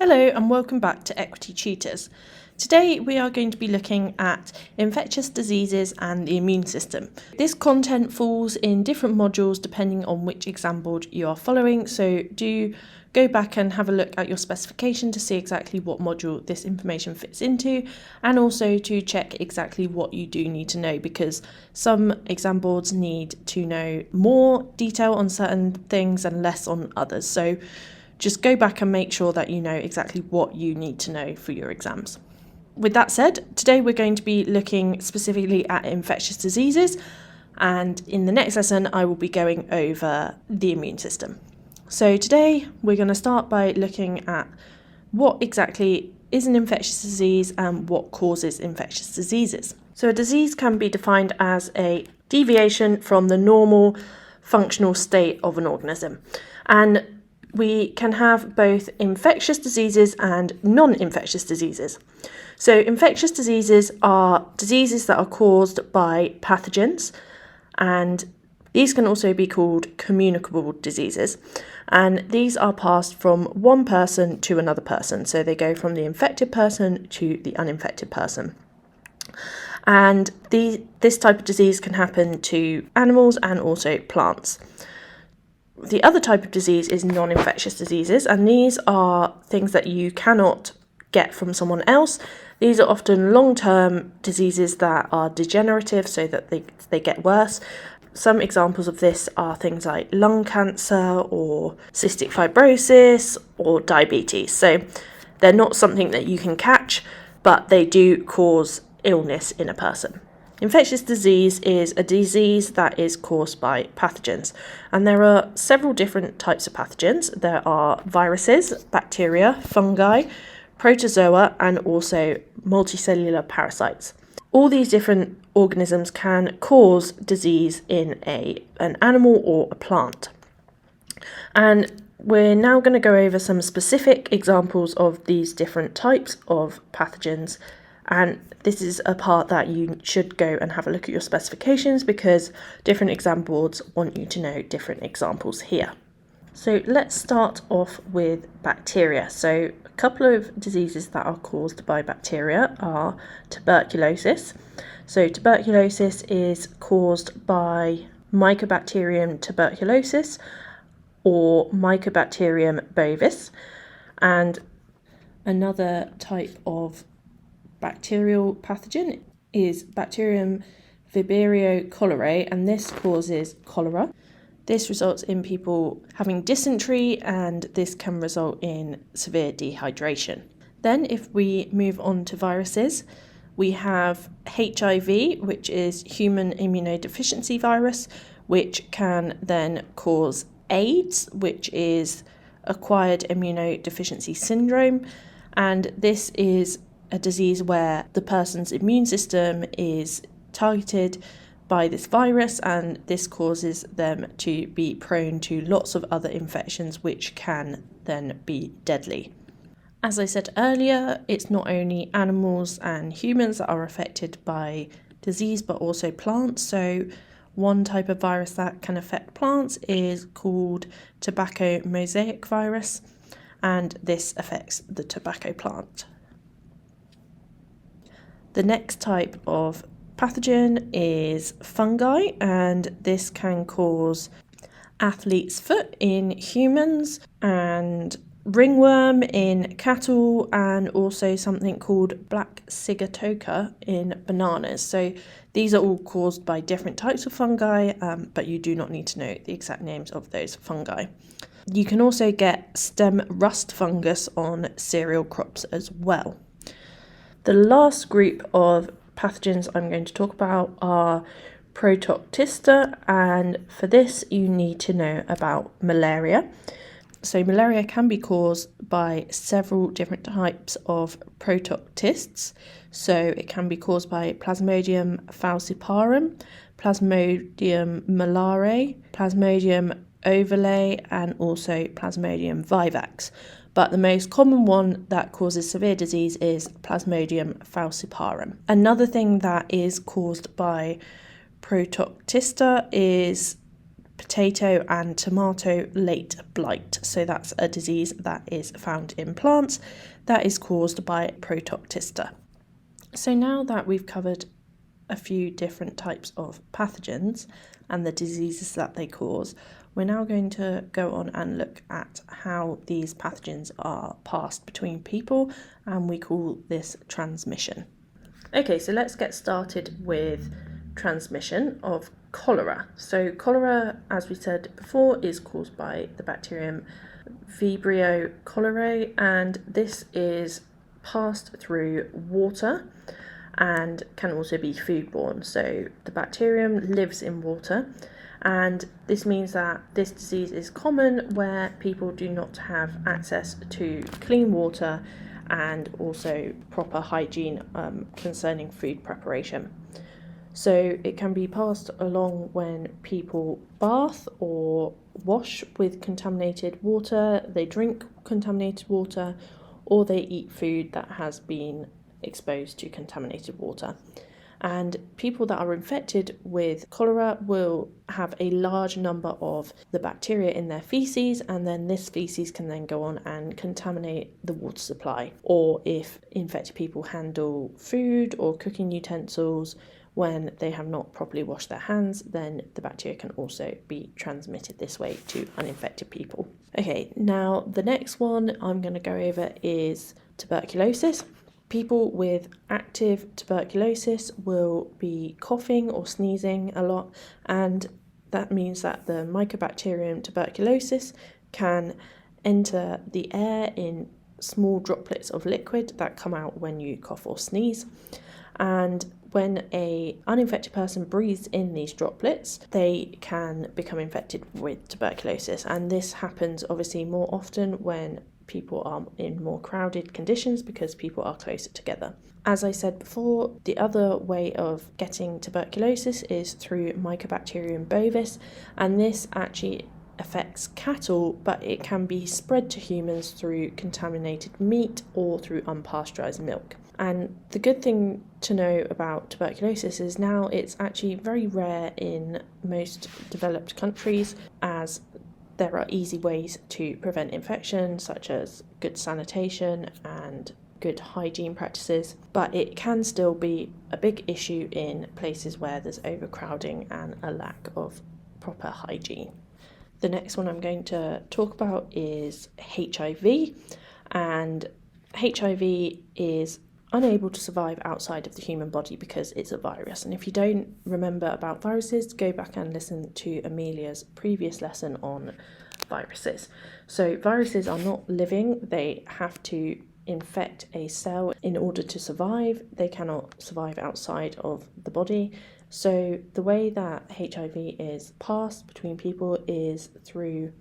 Hello and welcome back to Equity Tutors. Today we are going to be looking at infectious diseases and the immune system. This content falls in different modules depending on which exam board you are following, so do go back and have a look at your specification to see exactly what module this information fits into, and also to check exactly what you do need to know, because some exam boards need to know more detail on certain things and less on others. So just go back and make sure that you know exactly what you need to know for your exams. With that said, today we're going to be looking specifically at infectious diseases, and in the next lesson I will be going over the immune system. So today we're going to start by looking at what exactly is an infectious disease and what causes infectious diseases. So a disease can be defined as a deviation from the normal functional state of an organism, and we can have both infectious diseases and non-infectious diseases. So infectious diseases are diseases that are caused by pathogens, and these can also be called communicable diseases, and these are passed from one person to another person. So they go from the infected person to the uninfected person. And this type of disease can happen to animals and also plants. The other type of disease is non-infectious diseases, and these are things that you cannot get from someone else. These are often long-term diseases that are degenerative, so that they get worse. Some examples of this are things like lung cancer or cystic fibrosis or diabetes. So they're not something that you can catch, but they do cause illness in a person. Infectious disease is a disease that is caused by pathogens, and there are several different types of pathogens. There are viruses, bacteria, fungi, protozoa, and also multicellular parasites. All these different organisms can cause disease in an animal or a plant. And we're now going to go over some specific examples of these different types of pathogens. And this is a part that you should go and have a look at your specifications, because different exam boards want you to know different examples here. So let's start off with bacteria. So a couple of diseases that are caused by bacteria are tuberculosis. So tuberculosis is caused by Mycobacterium tuberculosis or Mycobacterium bovis. And another type of bacterial pathogen is Bacterium Vibrio cholerae, and this causes cholera. This results in people having dysentery, and this can result in severe dehydration. Then if we move on to viruses, we have HIV, which is human immunodeficiency virus, which can then cause AIDS, which is acquired immunodeficiency syndrome, and this is a disease where the person's immune system is targeted by this virus, and this causes them to be prone to lots of other infections which can then be deadly. As I said earlier, it's not only animals and humans that are affected by disease, but also plants. So one type of virus that can affect plants is called tobacco mosaic virus, and this affects the tobacco plant. The next type of pathogen is fungi, and this can cause athlete's foot in humans and ringworm in cattle, and also something called black sigatoka in bananas. So these are all caused by different types of fungi, but you do not need to know the exact names of those fungi. You can also get stem rust fungus on cereal crops as well. The last group of pathogens I'm going to talk about are Protoctista, and for this you need to know about malaria. So malaria can be caused by several different types of protoctists. So it can be caused by Plasmodium falciparum, Plasmodium malariae, Plasmodium ovale, and also Plasmodium vivax. But the most common one that causes severe disease is Plasmodium falciparum. Another thing that is caused by Protoctista is potato and tomato late blight. So that's a disease that is found in plants that is caused by Protoctista. So now that we've covered a few different types of pathogens and the diseases that they cause, we're now going to go on and look at how these pathogens are passed between people, and we call this transmission. Okay, so let's get started with transmission of cholera. So cholera, as we said before, is caused by the bacterium Vibrio cholerae, and this is passed through water and can also be foodborne. So the bacterium lives in water, and this means that this disease is common where people do not have access to clean water and also proper hygiene concerning food preparation. So it can be passed along when people bath or wash with contaminated water, they drink contaminated water, or they eat food that has been exposed to contaminated water. And people that are infected with cholera will have a large number of the bacteria in their feces, and then this feces can then go on and contaminate the water supply. Or if infected people handle food or cooking utensils when they have not properly washed their hands, then the bacteria can also be transmitted this way to uninfected people. Okay, now the next one I'm going to go over is tuberculosis. People with active tuberculosis will be coughing or sneezing a lot, and that means that the Mycobacterium tuberculosis can enter the air in small droplets of liquid that come out when you cough or sneeze. And when an uninfected person breathes in these droplets, they can become infected with tuberculosis. And this happens obviously more often when people are in more crowded conditions because people are closer together. As I said before, the other way of getting tuberculosis is through Mycobacterium bovis, and this actually affects cattle, but it can be spread to humans through contaminated meat or through unpasteurized milk. And the good thing to know about tuberculosis is now it's actually very rare in most developed countries, as there are easy ways to prevent infection, such as good sanitation and good hygiene practices, but it can still be a big issue in places where there's overcrowding and a lack of proper hygiene. The next one I'm going to talk about is HIV, and HIV is unable to survive outside of the human body because it's a virus. And if you don't remember about viruses, go back and listen to Amelia's previous lesson on viruses. So viruses are not living, they have to infect a cell in order to survive. They cannot survive outside of the body. So the way that HIV is passed between people is through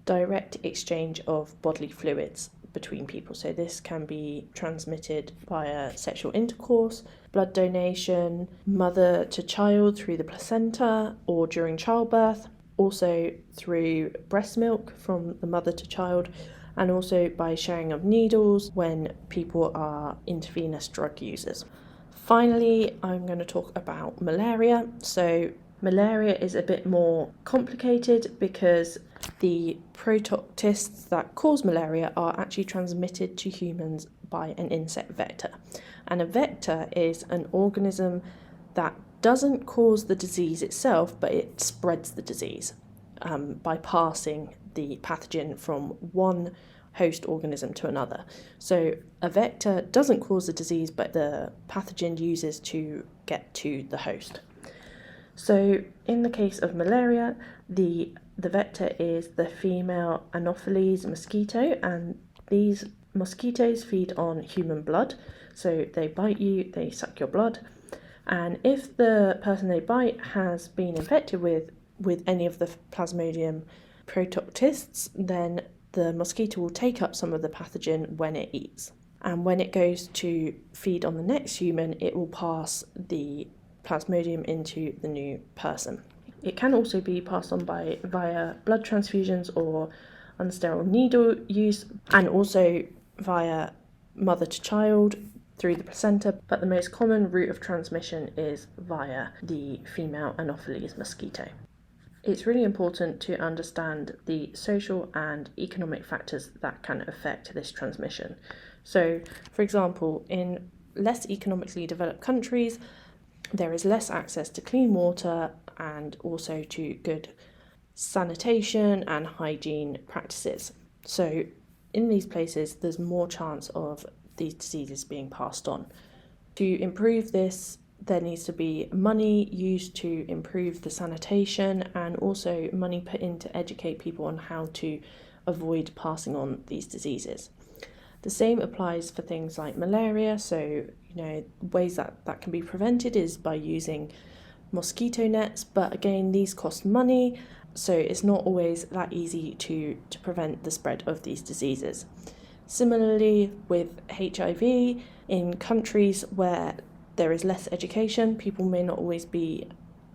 direct exchange of bodily fluids between people. So this can be transmitted via sexual intercourse, blood donation, mother to child through the placenta or during childbirth, also through breast milk from the mother to child, and also by sharing of needles when people are intravenous drug users. Finally, I'm going to talk about malaria. So malaria is a bit more complicated because the protoctists that cause malaria are actually transmitted to humans by an insect vector. And a vector is an organism that doesn't cause the disease itself, but it spreads the disease by passing the pathogen from one host organism to another. So a vector doesn't cause the disease, but the pathogen uses to get to the host. So in the case of malaria, the vector is the female Anopheles mosquito, and these mosquitoes feed on human blood. So they bite you, they suck your blood, and if the person they bite has been infected with any of the Plasmodium protoctists, then the mosquito will take up some of the pathogen when it eats. And when it goes to feed on the next human, it will pass the Plasmodium into the new person. It can also be passed on via blood transfusions or unsterile needle use, and also via mother to child through the placenta, but the most common route of transmission is via the female Anopheles mosquito. It's really important to understand the social and economic factors that can affect this transmission. So, for example, in less economically developed countries, there is less access to clean water and also to good sanitation and hygiene practices. So, in these places, there's more chance of these diseases being passed on. To improve this, there needs to be money used to improve the sanitation and also money put in to educate people on how to avoid passing on these diseases. The same applies for things like malaria. So, ways that can be prevented is by using mosquito nets, but again, these cost money, so it's not always that easy to prevent the spread of these diseases. Similarly, with HIV, in countries where there is less education, people may not always be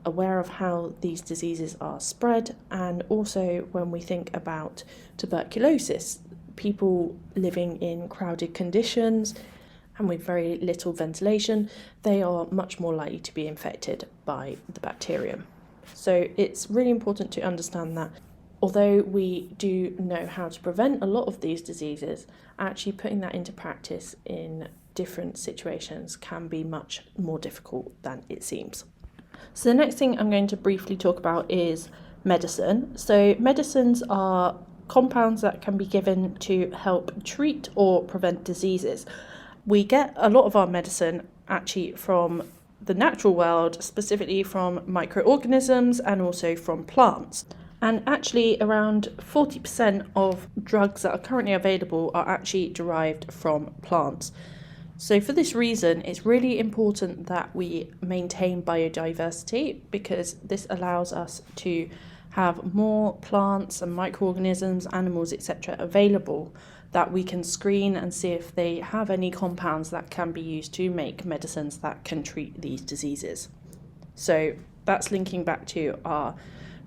aware of how these diseases are spread. And also when we think about tuberculosis, people living in crowded conditions and with very little ventilation, they are much more likely to be infected by the bacterium. So it's really important to understand that although we do know how to prevent a lot of these diseases, actually putting that into practice in different situations can be much more difficult than it seems. So the next thing I'm going to briefly talk about is medicine. So medicines are compounds that can be given to help treat or prevent diseases. We get a lot of our medicine actually from the natural world, specifically from microorganisms and also from plants. And actually around 40% of drugs that are currently available are actually derived from plants. So for this reason, it's really important that we maintain biodiversity, because this allows us to have more plants and microorganisms, animals, etc. available that we can screen and see if they have any compounds that can be used to make medicines that can treat these diseases. So that's linking back to our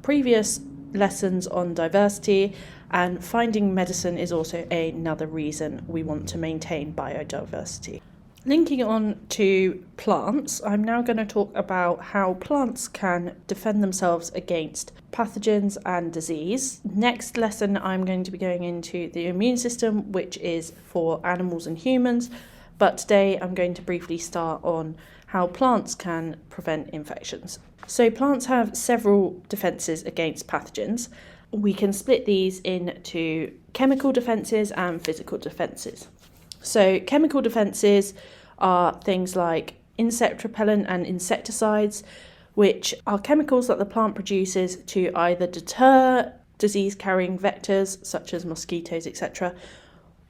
previous lessons on diversity, and finding medicine is also another reason we want to maintain biodiversity. Linking on to plants, I'm now going to talk about how plants can defend themselves against pathogens and disease. Next lesson, I'm going to be going into the immune system, which is for animals and humans, but today I'm going to briefly start on how plants can prevent infections. So plants have several defences against pathogens. We can split these into chemical defences and physical defences. So chemical defences are things like insect repellent and insecticides, which are chemicals that the plant produces to either deter disease-carrying vectors such as mosquitoes, etc.,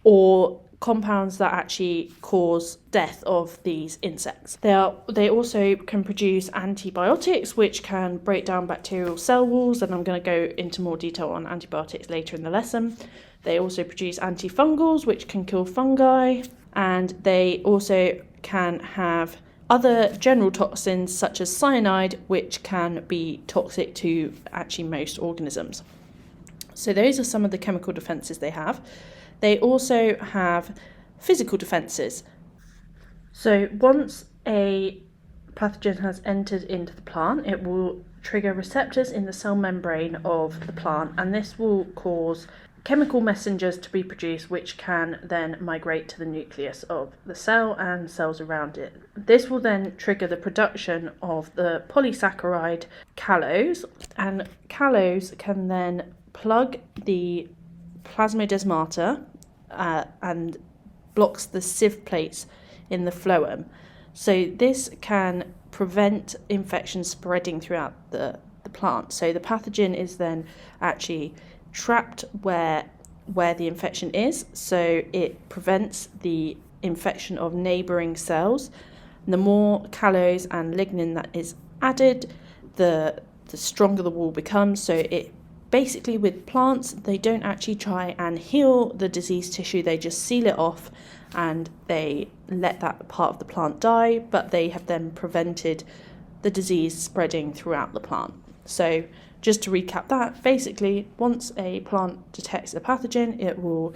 or compounds that actually cause death of these insects. They also can produce antibiotics, which can break down bacterial cell walls, and I'm going to go into more detail on antibiotics later in the lesson. They also produce antifungals, which can kill fungi, and they also can have other general toxins such as cyanide, which can be toxic to actually most organisms. So those are some of the chemical defences they have. They also have physical defences. So once a pathogen has entered into the plant, it will trigger receptors in the cell membrane of the plant, and this will cause chemical messengers to be produced, which can then migrate to the nucleus of the cell and cells around it. This will then trigger the production of the polysaccharide callose, and callose can then plug the plasmodesmata and blocks the sieve plates in the phloem. So this can prevent infection spreading throughout the plant. So the pathogen is then actually trapped where the infection is, so it prevents the infection of neighbouring cells. And the more callose and lignin that is added, the stronger the wall becomes. So it basically, with plants, they don't actually try and heal the diseased tissue, they just seal it off and they let that part of the plant die, but they have then prevented the disease spreading throughout the plant. So just to recap that, basically, once a plant detects a pathogen, it will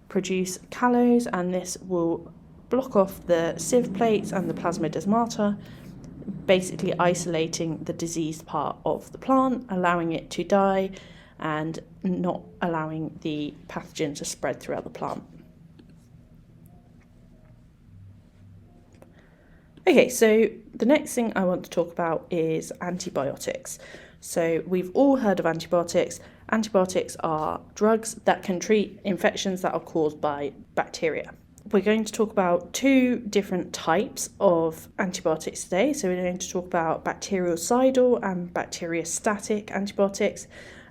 produce callose, and this will block off the sieve plates and the plasmodesmata, basically isolating the diseased part of the plant, allowing it to die and not allowing the pathogen to spread throughout the plant. Okay, so the next thing I want to talk about is antibiotics. So we've all heard of antibiotics. Antibiotics are drugs that can treat infections that are caused by bacteria. We're going to talk about two different types of antibiotics today. So we're going to talk about bactericidal and bacteriostatic antibiotics.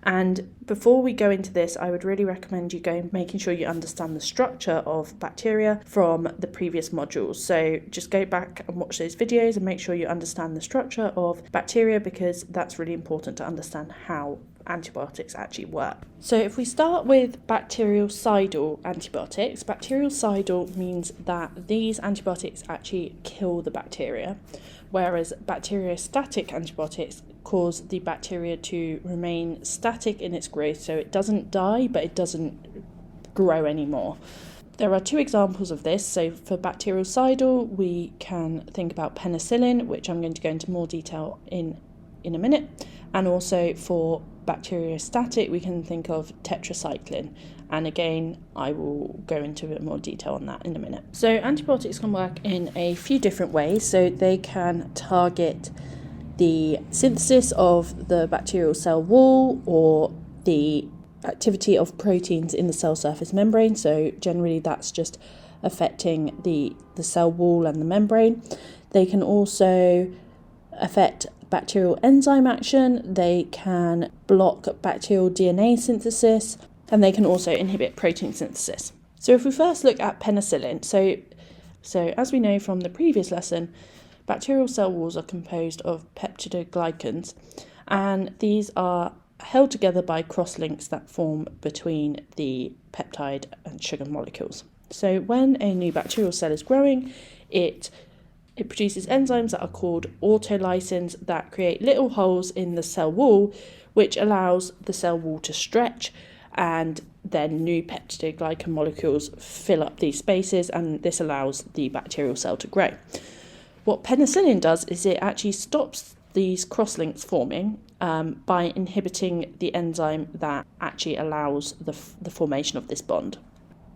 And before we go into this, I would really recommend you making sure you understand the structure of bacteria from the previous modules. So just go back and watch those videos and make sure you understand the structure of bacteria, because that's really important to understand how antibiotics actually work. So if we start with bactericidal antibiotics, bactericidal means that these antibiotics actually kill the bacteria, whereas bacteriostatic antibiotics cause the bacteria to remain static in its growth, so it doesn't die but it doesn't grow anymore. There are two examples of this. So for bactericidal, we can think about penicillin, which I'm going to go into more detail in a minute, and also for bacteriostatic we can think of tetracycline, and again I will go into a bit more detail on that in a minute. So antibiotics can work in a few different ways. So they can target the synthesis of the bacterial cell wall or the activity of proteins in the cell surface membrane. So generally that's just affecting the cell wall and the membrane. They can also affect bacterial enzyme action, they can block bacterial DNA synthesis, and they can also inhibit protein synthesis. So if we first look at penicillin, so as we know from the previous lesson, bacterial cell walls are composed of peptidoglycans, and these are held together by cross-links that form between the peptide and sugar molecules. So when a new bacterial cell is growing, it produces enzymes that are called autolysins that create little holes in the cell wall, which allows the cell wall to stretch, and then new peptidoglycan molecules fill up these spaces, and this allows the bacterial cell to grow. What penicillin does is it actually stops these cross-links forming by inhibiting the enzyme that actually allows the formation of this bond.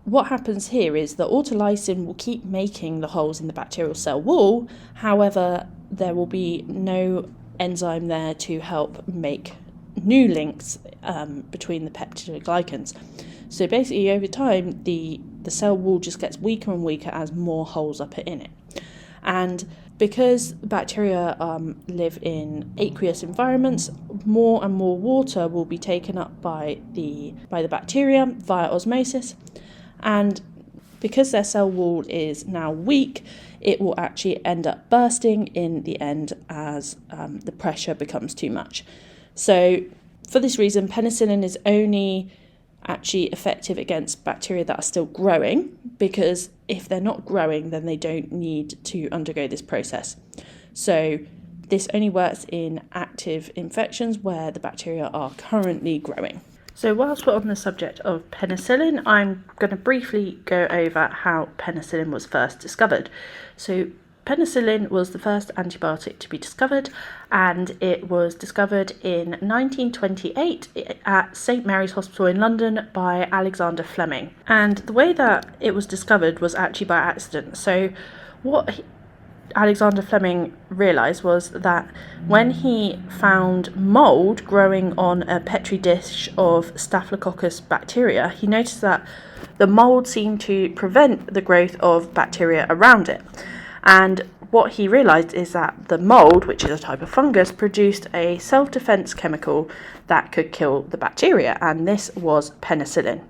What happens here is the autolysin will keep making the holes in the bacterial cell wall, however there will be no enzyme there to help make new links between the peptidoglycans. So basically over time the cell wall just gets weaker and weaker as more holes are put in it. And because bacteria live in aqueous environments, more and more water will be taken up by the bacteria via osmosis. And because their cell wall is now weak, it will actually end up bursting in the end as the pressure becomes too much. So for this reason, penicillin is only actually effective against bacteria that are still growing, because if they're not growing, then they don't need to undergo this process. So this only works in active infections where the bacteria are currently growing. So whilst we're on the subject of penicillin, I'm going to briefly go over how penicillin was first discovered. So penicillin was the first antibiotic to be discovered, and it was discovered in 1928 at St Mary's Hospital in London by Alexander Fleming. And the way that it was discovered was actually by accident. So what Alexander Fleming realised was that when he found mould growing on a petri dish of Staphylococcus bacteria, he noticed that the mould seemed to prevent the growth of bacteria around it. And what he realised is that the mould, which is a type of fungus, produced a self-defense chemical that could kill the bacteria, and this was penicillin.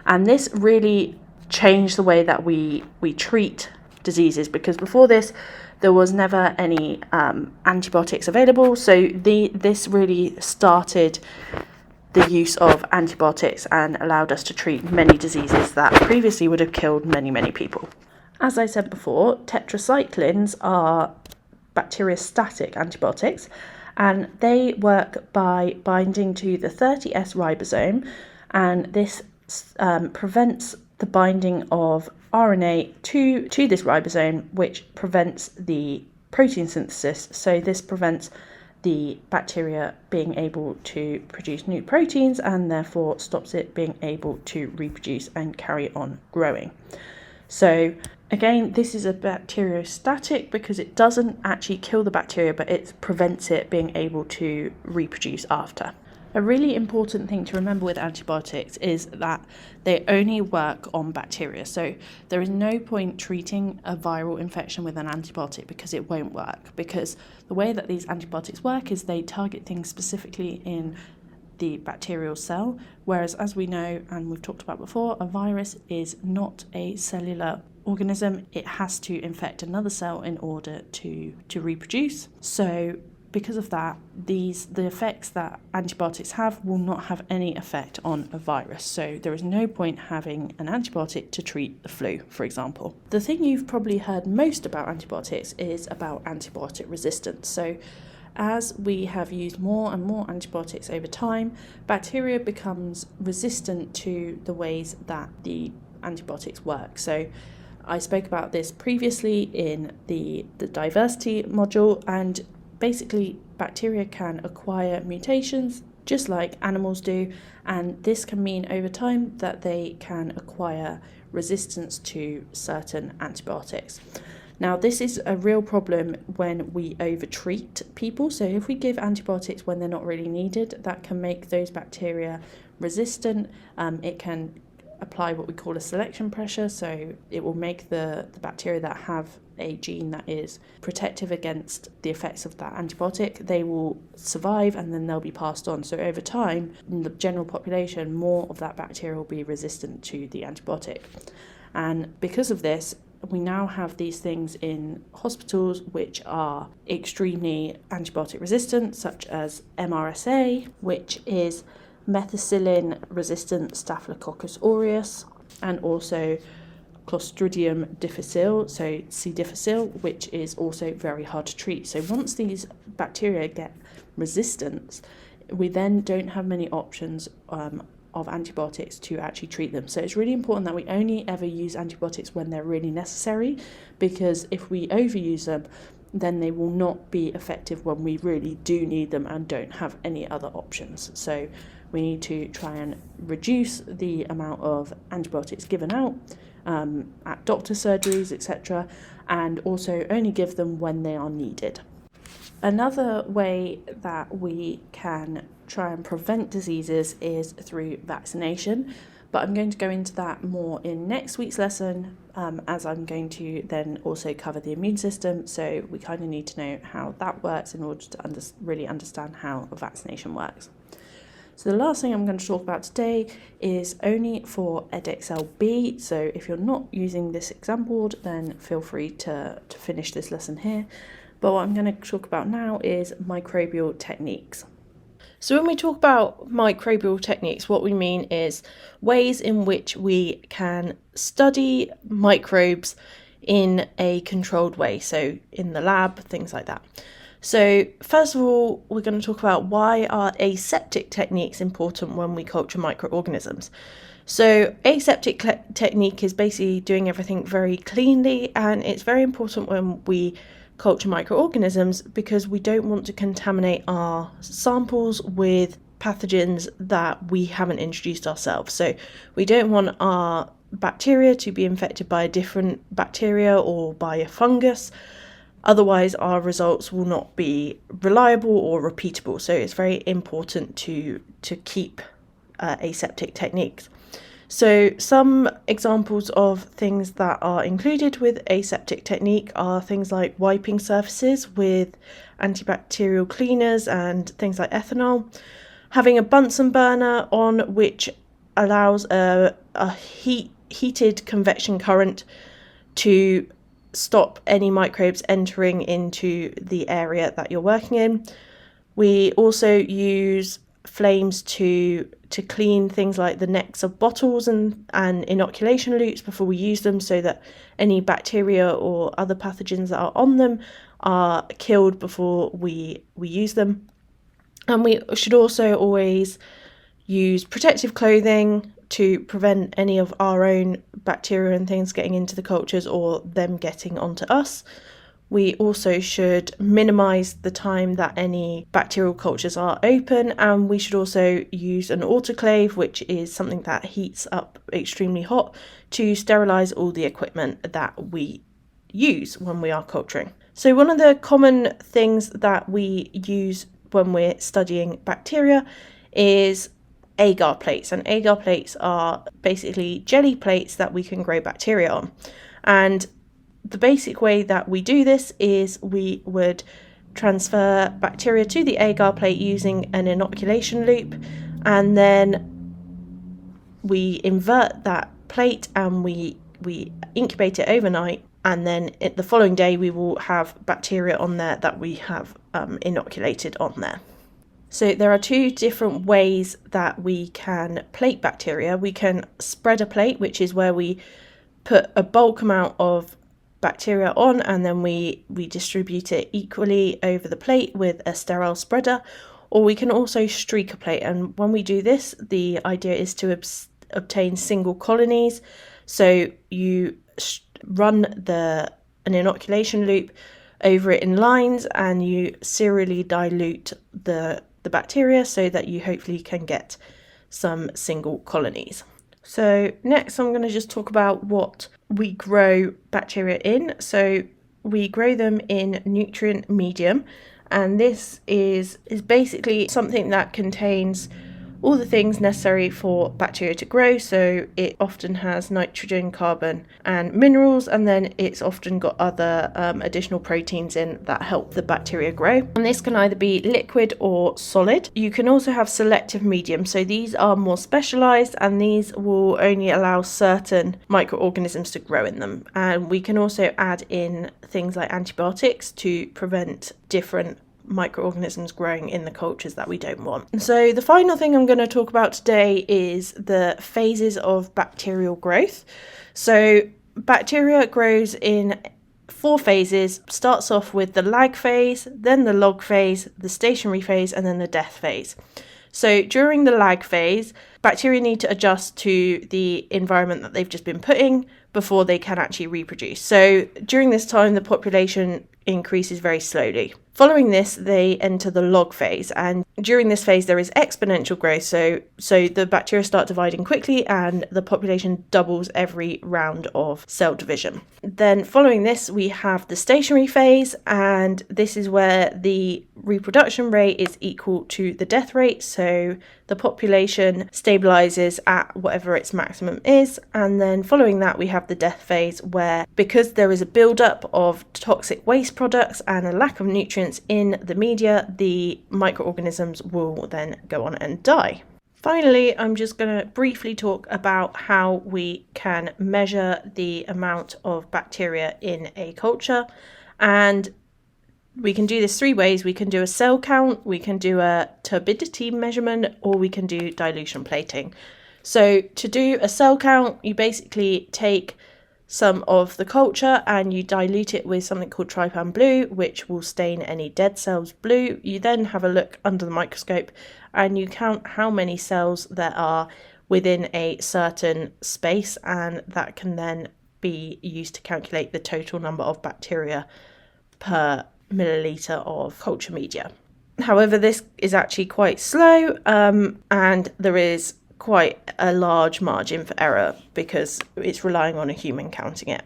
And this really changed the way that we treat diseases, because before this there was never any antibiotics available, so this really started the use of antibiotics and allowed us to treat many diseases that previously would have killed many people. As I said before, tetracyclines are bacteriostatic antibiotics, and they work by binding to the 30S ribosome, and this prevents the binding of RNA to this ribosome, which prevents the protein synthesis. So this prevents the bacteria being able to produce new proteins and therefore stops it being able to reproduce and carry on growing. So again, this is a bacteriostatic because it doesn't actually kill the bacteria, but it prevents it being able to reproduce after. A really important thing to remember with antibiotics is that they only work on bacteria. So there is no point treating a viral infection with an antibiotic because it won't work. Because the way that these antibiotics work is they target things specifically in the bacterial cell, whereas as we know, and we've talked about before, a virus is not a cellular organism. It has to infect another cell in order to reproduce. So because of that, the effects that antibiotics have will not have any effect on a virus. So there is no point having an antibiotic to treat the flu, for example. The thing you've probably heard most about antibiotics is about antibiotic resistance. So as we have used more and more antibiotics over time, bacteria becomes resistant to the ways that the antibiotics work. So I spoke about this previously in the diversity module, and basically, bacteria can acquire mutations just like animals do, and this can mean over time that they can acquire resistance to certain antibiotics. Now, this is a real problem when we overtreat people. So if we give antibiotics when they're not really needed, that can make those bacteria resistant. It can apply what we call a selection pressure, so it will make the bacteria that have a gene that is protective against the effects of that antibiotic, they will survive and then they'll be passed on. So over time, in the general population, more of that bacteria will be resistant to the antibiotic. And because of this, we now have these things in hospitals which are extremely antibiotic resistant, such as MRSA, which is methicillin resistant Staphylococcus aureus, and also Clostridium difficile, so C. difficile, which is also very hard to treat. So once these bacteria get resistance, we then don't have many options of antibiotics to actually treat them. So it's really important that we only ever use antibiotics when they're really necessary, because if we overuse them, then they will not be effective when we really do need them and don't have any other options. So we need to try and reduce the amount of antibiotics given out at doctor surgeries, etc., and also only give them when they are needed. Another way that we can try and prevent diseases is through vaccination, but I'm going to go into that more in next week's lesson, as I'm going to then also cover the immune system, so we kind of need to know how that works in order to really understand how a vaccination works. So the last thing I'm going to talk about today is only for Edexcel B, so if you're not using this exam board, then feel free to finish this lesson here. But what I'm going to talk about now is microbial techniques. So when we talk about microbial techniques, what we mean is ways in which we can study microbes in a controlled way, so in the lab, things like that. So first of all, we're going to talk about why are aseptic techniques important when we culture microorganisms. So aseptic technique is basically doing everything very cleanly, and it's very important when we culture microorganisms because we don't want to contaminate our samples with pathogens that we haven't introduced ourselves. So we don't want our bacteria to be infected by a different bacteria or by a fungus. Otherwise, our results will not be reliable or repeatable. So it's very important to keep aseptic techniques. So some examples of things that are included with aseptic technique are things like wiping surfaces with antibacterial cleaners and things like ethanol, having a Bunsen burner on which allows a heated convection current to stop any microbes entering into the area that you're working in. We also use flames to clean things like the necks of bottles and inoculation loops before we use them, so that any bacteria or other pathogens that are on them are killed before we use them. And we should also always use protective clothing to prevent any of our own bacteria and things getting into the cultures or them getting onto us. We also should minimise the time that any bacterial cultures are open, and we should also use an autoclave, which is something that heats up extremely hot, to sterilise all the equipment that we use when we are culturing. So one of the common things that we use when we're studying bacteria is agar plates, and agar plates are basically jelly plates that we can grow bacteria on. And the basic way that we do this is we would transfer bacteria to the agar plate using an inoculation loop, and then we invert that plate and we incubate it overnight, and then the following day we will have bacteria on there that we have inoculated on there. So there are two different ways that we can plate bacteria. We can spread a plate, which is where we put a bulk amount of bacteria on and then we distribute it equally over the plate with a sterile spreader, or we can also streak a plate. And when we do this, the idea is to obtain single colonies. So you run an inoculation loop over it in lines and you serially dilute the bacteria so that you hopefully can get some single colonies. So next I'm going to just talk about what we grow bacteria in. So we grow them in nutrient medium, and this is basically something that contains all the things necessary for bacteria to grow. So it often has nitrogen, carbon and minerals, and then it's often got other additional proteins in that help the bacteria grow. And this can either be liquid or solid. You can also have selective medium, so these are more specialized and these will only allow certain microorganisms to grow in them. And we can also add in things like antibiotics to prevent different microorganisms growing in the cultures that we don't want. So the final thing I'm going to talk about today is the phases of bacterial growth. So bacteria grows in 4 phases. Starts off with the lag phase, then the log phase, the stationary phase, and then the death phase. So during the lag phase, bacteria need to adjust to the environment that they've just been put in before they can actually reproduce. So during this time, the population increases very slowly. Following this, they enter the log phase, and during this phase there is exponential growth, so the bacteria start dividing quickly and the population doubles every round of cell division. Then following this we have the stationary phase, and this is where the reproduction rate is equal to the death rate, so the population stabilizes at whatever its maximum is. And then following that we have the death phase, where because there is a buildup of toxic waste products and a lack of nutrients in the media, the microorganisms will then go on and die. Finally, I'm just going to briefly talk about how we can measure the amount of bacteria in a culture, and we can do this 3 ways. We can do a cell count, we can do a turbidity measurement, or we can do dilution plating. So to do a cell count, you basically take some of the culture and you dilute it with something called trypan blue, which will stain any dead cells blue. You then have a look under the microscope and you count how many cells there are within a certain space, and that can then be used to calculate the total number of bacteria per milliliter of culture media. However, this is actually quite slow, and there is quite a large margin for error because it's relying on a human counting it.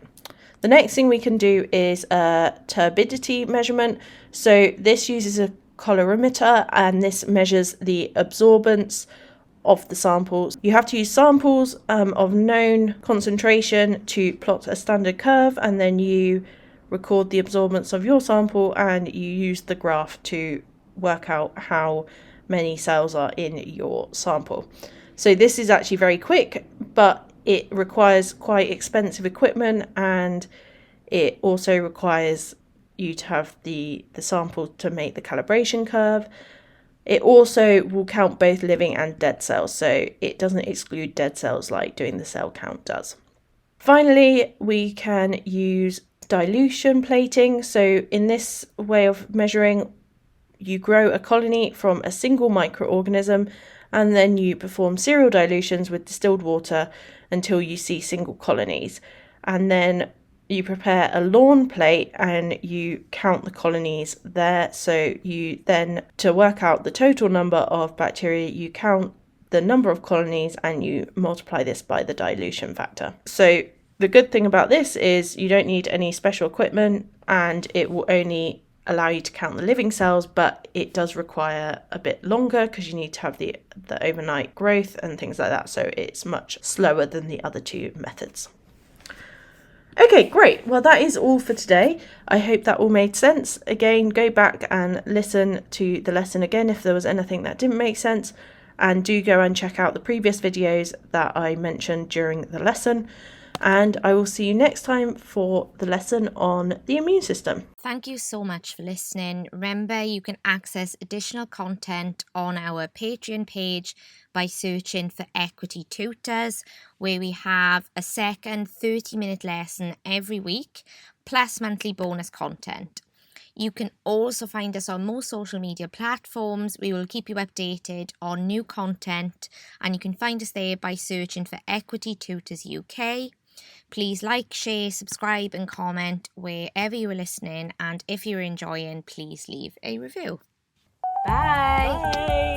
The next thing we can do is a turbidity measurement. So this uses a colorimeter and this measures the absorbance of the samples. You have to use samples of known concentration to plot a standard curve, and then you record the absorbance of your sample and you use the graph to work out how many cells are in your sample. So this is actually very quick, but it requires quite expensive equipment, and it also requires you to have the sample to make the calibration curve. It also will count both living and dead cells, so it doesn't exclude dead cells like doing the cell count does. Finally, we can use dilution plating. So in this way of measuring, you grow a colony from a single microorganism and then you perform serial dilutions with distilled water until you see single colonies. And then you prepare a lawn plate and you count the colonies there. So you then, to work out the total number of bacteria, you count the number of colonies and you multiply this by the dilution factor. So the good thing about this is you don't need any special equipment and it will only allow you to count the living cells, but it does require a bit longer because you need to have the overnight growth and things like that. So it's much slower than the other two methods. Okay, great. Well, that is all for today. I hope that all made sense. Again, go back and listen to the lesson again if there was anything that didn't make sense. And do go and check out the previous videos that I mentioned during the lesson. And I will see you next time for the lesson on the immune system. Thank you so much for listening. Remember, you can access additional content on our Patreon page by searching for Equity Tutors, where we have a second 30-minute lesson every week, plus monthly bonus content. You can also find us on most social media platforms. We will keep you updated on new content, and you can find us there by searching for Equity Tutors UK. Please like, share, subscribe and comment wherever you are listening, and if you're enjoying, please leave a review. Bye! Bye!